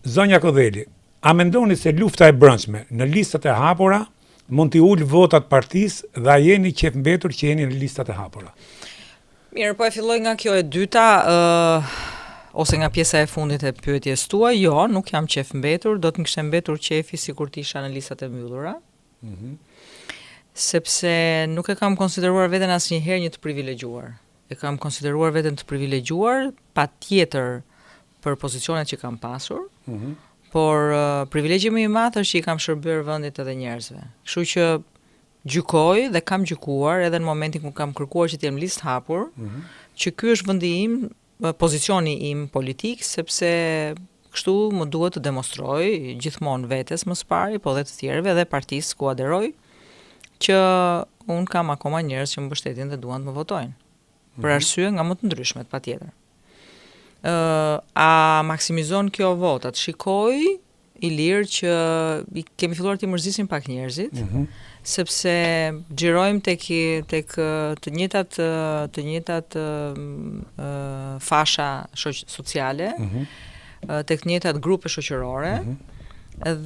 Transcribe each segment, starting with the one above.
Zonja Kodheli, a mendoni se lufta e brendshme në listat e hapura mund t'i ul votat partisë dhe a jeni qef mbetur që jeni në listat e hapura? Mirë, po e filloj nga kjo e dyta, ose nga pjesa e fundit e pyetjes tuaj. Jo, nuk jam qef mbetur, do të më kishte mbetur qefi sikur të isha në listat e mbyllura. Sepse nuk e kam konsideruar veten asnjëherë një të privilegjuar. E kam konsideruar veten të privilegjuar patjetër për pozicionet që kam pasur, por privilegji më i madh është që i kam shërbyer vendit edhe njerëzve. Kështu që gjykoj dhe kam gjykuar edhe në momentin kur kam kërkuar që të jem listë hapur, që ky është vendi im, pozicioni im politik, sepse kështu më duhet të demonstroj gjithmonë vetes më së pari, po edhe të tjerëve dhe partisë ku aderoj, që un kam akoma njerëz që më mbështetin dhe duan të më votojnë. Për arsye nga më të ndryshmet, patjetër. A maksimizon kjo votat? Shikoj i lirë që kemi filluar të mërzisim pak njerëzit, sepse xhirojmë tek të njëjtat fasha sociale, tek të njëjtat grupe shoqërore,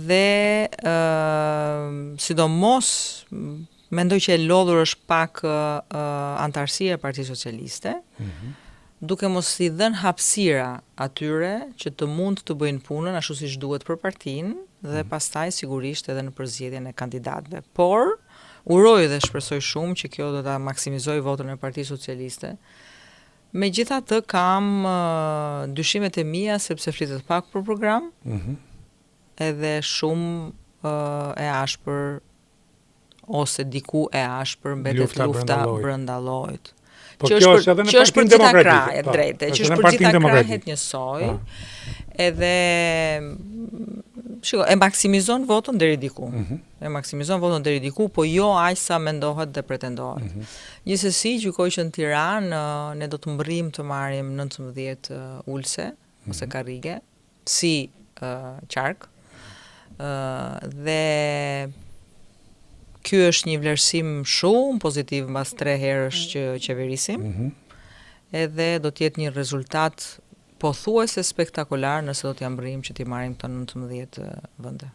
dhe sidomos mendoj që e lodhur është pak antarësia e Partisë Socialiste, duke mos i dhënë hapësira atyre që të mund të bëjnë punën ashtu siç duhet për partinë dhe pastaj sigurisht edhe në përzgjedhjen e kandidatëve. Por uroj dhe shpresoj shumë që kjo do ta maksimizoj votën e Partisë Socialiste. Megjithatë kam dyshimet e mia sepse flitet pak për program, edhe shumë e ashpër ose diku e ashpër mbetet lufta brenda llojit. Që është për gjitha krajet drejte, që është për gjitha krajet njësoj, edhe shiko, e maksimizon votën deri diku. E maksimizon votën deri diku, po jo aq sa mendohet dhe pretendohet. Gjithsesi, gjykoj që në Tiranë ne do të mbërrim të marrim 19 ulse ose karrige si qark. Dhe ky është një vlerësim shumë pozitiv mbas 3 herësh që qeverisim. Edhe do të jetë një rezultat pothuajse spektakolar nëse do t'ja mbërrijmë që t'i marrim këto 19 vende.